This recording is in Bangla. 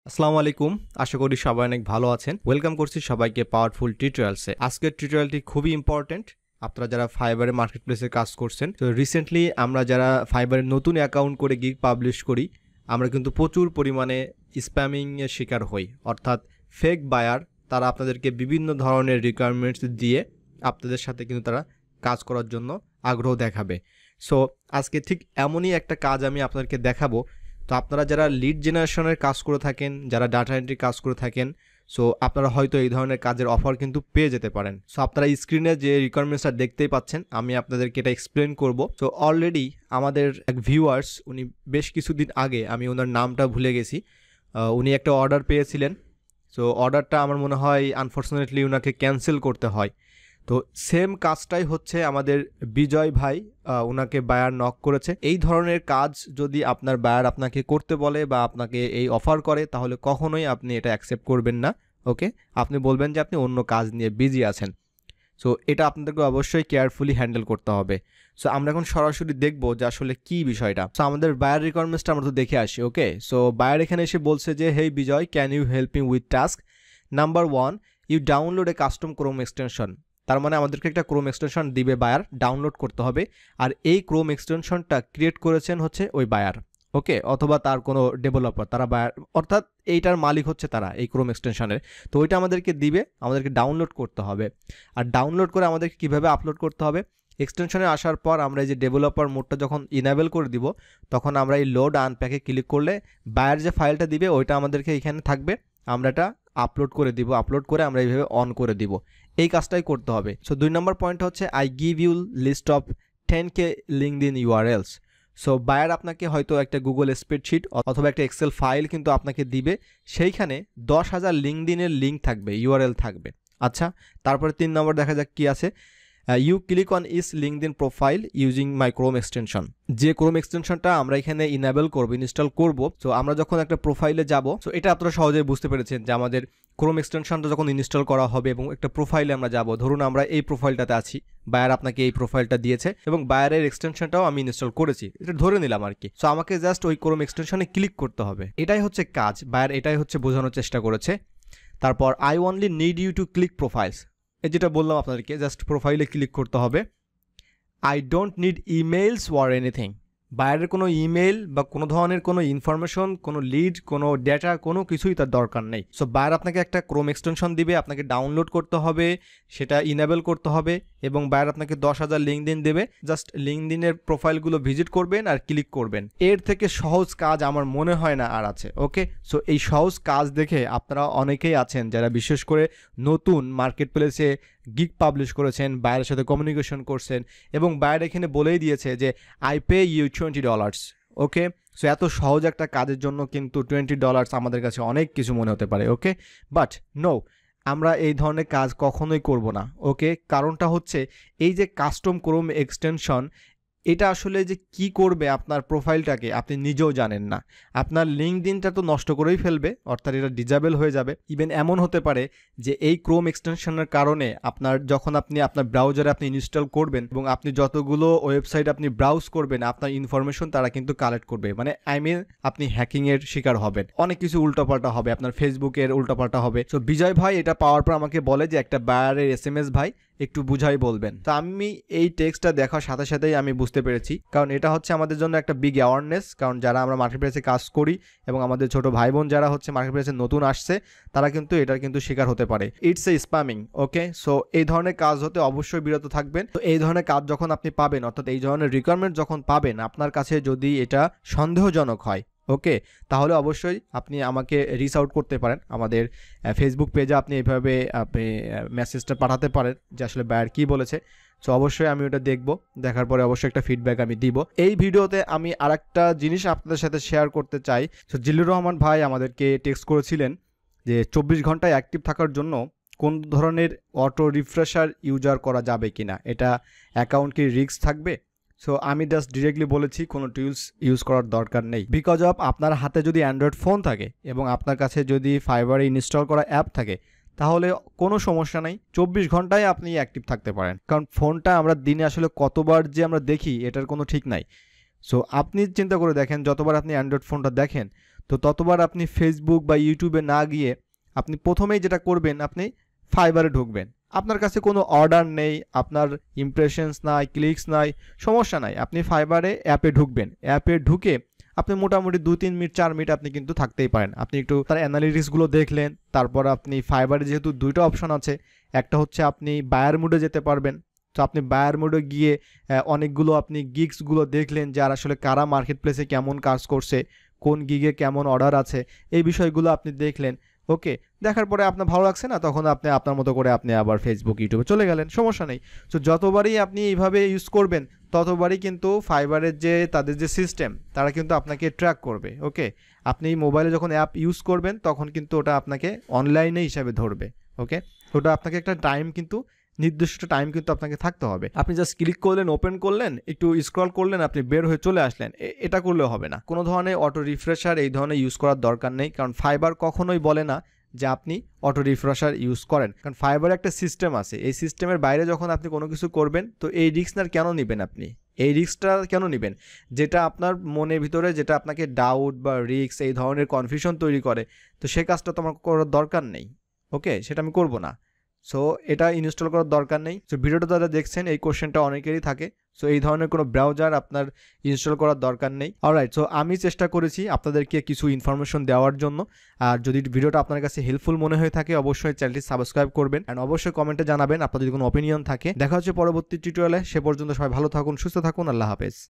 আসসালামু আলাইকুম। আশা করি সবাই অনেক ভালো আছেন। ওয়েলকাম করছি সবাইকে পাওয়ারফুল টিউটোরিয়ালসে। আজকের টিউটোরিয়ালটি খুবই ইম্পর্টেন্ট। আপনারা যারা ফাইবারে মার্কেট প্লেসে কাজ করছেন, তো রিসেন্টলি আমরা যারা ফাইবারে নতুন অ্যাকাউন্ট করে গিগ পাবলিশ করি, আমরা কিন্তু প্রচুর পরিমাণে স্প্যামিংয়ের শিকার হই। অর্থাৎ ফেক বায়ার তারা আপনাদেরকে বিভিন্ন ধরনের রিকোয়ারমেন্টস দিয়ে আপনাদের সাথে কিন্তু তারা কাজ করার জন্য আগ্রহ দেখাবে। সো আজকে ঠিক এমনই একটা কাজ আমি আপনাদেরকে দেখাবো। তো আপনারা যারা লিড জেনারেশনের কাজ করে থাকেন, যারা ডাটা এন্ট্রি কাজ করে থাকেন, সো আপনারা হয়তো এই ধরনের কাজের অফার কিন্তু পেয়ে যেতে পারেন। সো আপনারা স্ক্রিনে যে রিকোয়ারমেন্টসটা দেখতেই পাচ্ছেন, আমি আপনাদেরকে এটা এক্সপ্লেন করব। সো অলরেডি আমাদের এক ভিউয়ার্স, উনি বেশ কিছুদিন আগে, আমি ওনার নামটা ভুলে গেছি, উনি একটা অর্ডার পেয়েছিলেন। সো অর্ডারটা আমার মনে হয় আনফর্চুনেটলি ওনাকে ক্যান্সেল করতে হয়। তো সেম কাজটাই হচ্ছে আমাদের বিজয় ভাই, ওনাকে বায়ার নক করেছে। এই ধরনের কাজ যদি আপনার বায়ার আপনাকে করতে বলে বা আপনাকে এই অফার করে, তাহলে কখনোই আপনি এটা অ্যাকসেপ্ট করবেন না। ওকে, আপনি বলবেন যে আপনি অন্য কাজ নিয়ে বিজি আছেন। সো এটা আপনাদেরকে অবশ্যই কেয়ারফুলি হ্যান্ডেল করতে হবে। সো আমরা এখন সরাসরি দেখবো যে আসলে কি বিষয়টা। সো আমাদের বায়ার রিকোয়ারমেন্টসটা আমরা তো দেখে আসি। ওকে, সো বায়ার এখানে এসে বলছে যে, hey Vijay, can you help me with task number 1, you download a custom Chrome extension. তার মানে আমাদেরকে একটা ক্রোম এক্সটেনশন দিবে বায়ার, ডাউনলোড করতে হবে। আর এই ক্রোম এক্সটেনশনটা ক্রিয়েট করেছেন হচ্ছে ওই বায়ার। ওকে, অথবা তার কোনো ডেভেলপার, তারা বায়ার, অর্থাৎ এইটার মালিক হচ্ছে তারা, এই ক্রোম এক্সটেনশনের। তো ওইটা আমাদেরকে দিবে, আমাদেরকে ডাউনলোড করতে হবে। আর ডাউনলোড করে আমাদেরকে কীভাবে আপলোড করতে হবে, এক্সটেনশনে আসার পর আমরা এই যে ডেভেলপার মোডটা যখন ইনেবল করে দিব, তখন আমরা এই লোড আনপ্যাকে ক্লিক করলে বায়ার যে ফাইলটা দিবে ওইটা আমাদেরকে এখানে থাকবে, আমরা এটা আপলোড করে দিব। আপলোড করে আমরা এইভাবে অন করে দিব। এই কাজটাই করতে হবে। সো 2 নম্বর পয়েন্ট হচ্ছে, I give you list of 10K LinkedIn URLs. So buyer আপনাকে হয়তো একটা গুগল স্প্রেডশিট অথবা একটা এক্সেল ফাইল কিন্তু আপনাকে দিবে, সেইখানে 10,000 লিঙ্কডইনের লিঙ্ক থাকবে, ইউআরএল থাকবে। আচ্ছা, তারপরে 3 নম্বর দেখা যাক কি আছে। You click on his LinkedIn profile using my Chrome extension. যে ক্রোম এক্সটেনশনটা আমরা এখানে ইনেবল করব, ইনস্টল করব। সো আমরা যখন একটা প্রোফাইলে যাব, সো এটা আপনারা সহজেই বুঝতে পেরেছেন যে আমাদের ক্রোম এক্সটেনশনটা যখন ইনস্টল করা হবে এবং একটা প্রোফাইলে আমরা যাব, ধরুন আমরা এই প্রোফাইলটাতে আছি, বায়ার আপনাকে এই প্রোফাইলটা দিয়েছে এবং বায়ারের এক্সটেনশনটাও আমি ইনস্টল করেছি, এটা ধরে নিলাম আর কি। সো আমাকে জাস্ট ওই ক্রোম এক্সটেনশনে ক্লিক করতে হবে। এটাই হচ্ছে কাজ, বায়ার এটাই হচ্ছে বোঝানোর চেষ্টা করেছে। তারপর I only need you to click profiles, এই যেটা বললাম আপনাদেরকে, জাস্ট প্রোফাইলে ক্লিক করতে হবে। I don't need emails or anything, বাইরের কোনো ইমেল বা কোনো ধরনের কোনো ইনফরমেশন, কোনো লিড, কোনো ডেটা, কোনো কিছুই তার দরকার নেই। সো বায়ার আপনাকে একটা ক্রোম এক্সটেনশন দিবে, আপনাকে ডাউনলোড করতে হবে, সেটা ইনেবল করতে হবে এবং বায়ার আপনাকে 10,000 লিঙ্কডইন দেবে। জাস্ট লিঙ্কডইনের প্রোফাইলগুলো ভিজিট করবেন আর ক্লিক করবেন। এর থেকে সহজ কাজ আমার মনে হয় না আর আছে। ওকে, সো এই সহজ কাজ দেখে আপনারা অনেকেই আছেন যারা বিশেষ করে নতুন মার্কেট প্লেসে গিগ পাবলিশ করেছেন, বায়ারের সাথে কমিউনিকেশন করছেন এবং বায়ার এখানে বলেই দিয়েছে যে I pay you $20। Okay, so এত সহজ একটা কাজের জন্য কিন্তু $20 আমাদের কাছে অনেক কিছু মনে হতে পারে। ওকে, বাট নো, আমরা এই ধরনের কাজ কখনোই করব না। ওকে, কারণটা হচ্ছে এই যে কাস্টম ক্রোম এক্সটেনশন, এটা আসলে যে কি করবে আপনার প্রোফাইলটাকে আপনি নিজেও জানেন না। আপনার লিঙ্কডইনটা তো নষ্ট করেই ফেলবে, অর্থাৎ এটা ডিজেবল হয়ে যাবে। ইভেন এমন হতে পারে যে এই ক্রোম এক্সটেনশনের কারণে যখন আপনি আপনার ব্রাউজারে আপনি ইনস্টল করবেন এবং আপনি যতগুলো ওয়েবসাইট আপনি ব্রাউজ করবেন, আপনার ইনফরমেশন তারা কিন্তু কালেক্ট করবে। মানে আপনি হ্যাকিংয়ের শিকার হবেন, অনেক কিছু উল্টাপাল্টা হবে, আপনার ফেসবুকের উল্টাপাল্টা হবে। তো বিজয় ভাই এটা পাওয়ার পর আমাকে বলে যে একটা বায়ারের SMS ভাই একটু বুঝাই বলবেন। তো আমি এই টেক্সটটা দেখার সাথে সাথেই আমি বুঝতে পেরেছি, কারণ এটা হচ্ছে আমাদের জন্য একটা বিগ অ্যাওয়ারনেস। কারণ যারা আমরা মার্কেট প্লেসে কাজ করি এবং আমাদের ছোট ভাই বোন যারা হচ্ছে মার্কেট প্লেসে নতুন আসছে, তারা কিন্তু এটার কিন্তু শিকার হতে পারে। It's a spamming. Okay, so এই ধরনের কাজ হতে অবশ্যই বিরত থাকবেন। তো এই ধরনের কাজ যখন আপনি পাবেন, অর্থাৎ এই ধরনের রিকোয়ারমেন্ট যখন পাবেন, আপনার কাছে যদি এটা সন্দেহজনক হয়, ওকে, তাহলে অবশ্যই আপনি আমাকে রিচ আউট করতে পারেন। আমাদের ফেসবুক পেজে আপনি এইভাবে মেসেজটা পাঠাতে পারেন যে আসলে বায়ার কী বলেছে। সো অবশ্যই আমি ওটা দেখব, দেখার পরে অবশ্যই একটা ফিডব্যাক আমি দিব। এই ভিডিওতে আমি আরেকটা জিনিস আপনাদের সাথে শেয়ার করতে চাই। সো জিল্লুর রহমান ভাই আমাদেরকে টেক্সট করেছিলেন যে 24 ঘন্টায় অ্যাক্টিভ থাকার জন্য কোন ধরনের অটো রিফ্রেশার ইউজার করা যাবে কিনা, এটা অ্যাকাউন্ট কি রিস্ক থাকবে। সো আমি জাস্ট ডিরেক্টলি বলেছি কোনো টুলস ইউজ করার দরকার নেই। বিকজ অফ আপনার হাতে যদি অ্যান্ড্রয়েড ফোন থাকে এবং আপনার কাছে যদি ফাইবারে ইনস্টল করা অ্যাপ থাকে, তাহলে কোনো সমস্যা নেই, 24 ঘন্টায় আপনি অ্যাক্টিভ থাকতে পারেন। কারণ ফোনটা আমরা দিনে আসলে কতবার যে আমরা দেখি এটার কোনো ঠিক নাই। সো আপনি চিন্তা করে দেখেন, যতবার আপনি অ্যান্ড্রয়েড ফোনটা দেখেন তো ততবার আপনি ফেসবুক বা ইউটিউবে না গিয়ে আপনি প্রথমেই যেটা করবেন, আপনি ফাইবারে ঢুকবেন। আপনার কাছে কোনো অর্ডার নেই, আপনার ইমপ্রেশনস নাই, ক্লিকস নাই, সমস্যা নাই, আপনি ফাইবারে অ্যাপে ঢুকবেন। অ্যাপে ঢুকে আপনি মোটামুটি 2-3 মিনিট 4 মিনিট আপনি কিন্তু থাকতেই পারেন। আপনি একটু তার অ্যানালিটিক্সগুলো দেখলেন, তারপর আপনি ফাইবারে যেহেতু 2টা অপশন আছে, একটা হচ্ছে আপনি বায়ার মোডে যেতে পারবেন। তো আপনি বায়ার মোডে গিয়ে অনেকগুলো আপনি গিগসগুলো দেখলেন যে আর আসলে কারা মার্কেট প্লেসে কেমন কাজ করছে, কোন গিগে কেমন অর্ডার আছে, এই বিষয়গুলো আপনি দেখলেন। ওকে, দেখার পরে আপনার ভালো লাগছে না, তখন আপনি আপনার মতো করে আপনি আবার ফেসবুক ইউটিউবে চলে গেলেন, সমস্যা নেই। তো যতবারই আপনি এইভাবে ইউজ করবেন ততবারই কিন্তু ফাইবারের যে তাদের যে সিস্টেম, তারা কিন্তু আপনাকে ট্র্যাক করবে। ওকে, আপনি মোবাইলে যখন অ্যাপ ইউজ করবেন তখন কিন্তু ওটা আপনাকে অনলাইনে হিসাবে ধরবে। ওকে, ওটা আপনাকে একটা টাইম কিন্তু নির্দিষ্ট টাইম কিন্তু আপনাকে থাকতে হবে। আপনি জাস্ট ক্লিক করলেন, ওপেন করলেন, একটু স্ক্রল করলেন, আপনি বের হয়ে চলে আসলেন, এটা করলেও হবে না। কোনো ধরনের অটো রিফ্রেশার এই ধরনের ইউজ করার দরকার নেই, কারণ ফাইবার কখনোই বলে না যে আপনি অটো রিফ্রেশার ইউজ করেন, কারণ ফাইবার একটা সিস্টেম আছে। এই সিস্টেমের বাইরে যখন আপনি কোনো কিছু করবেন, তো এই রিস্কটা কেন নেবেন? আপনি এই রিস্কটা কেন নেবেন? যেটা আপনার মনের ভিতরে, যেটা আপনাকে ডাউট বা রিস্ক এই ধরনের কনফিউশন তৈরি করে, তো সেই কাজটা তো আমার করার দরকার নেই। ওকে, সেটা আমি করব না। সো এটা ইনস্টল করার দরকার নেই। সো ভিডিওটা যারা দেখছেন, এই কোশ্চেনটা অনেকেরই থাকে। সো এই ধরনের কোনো ব্রাউজার আপনার ইনস্টল করার দরকার নেই। অলরাইট, সো আমি চেষ্টা করেছি আপনাদেরকে কিছু ইনফরমেশন দেওয়ার জন্য। আর যদি ভিডিওটা আপনার কাছে হেল্পফুল মনে হয়ে থাকে, অবশ্যই চ্যানেলটি সাবস্ক্রাইব করবেন অ্যান্ড অবশ্যই কমেন্টে জানাবেন আপনার যদি কোনো অপিনিয়ন থাকে। দেখা হচ্ছে পরবর্তী টিউটোরিয়ালে। সে পর্যন্ত সবাই ভালো থাকুন, সুস্থ থাকুন। আল্লাহ হাফেজ।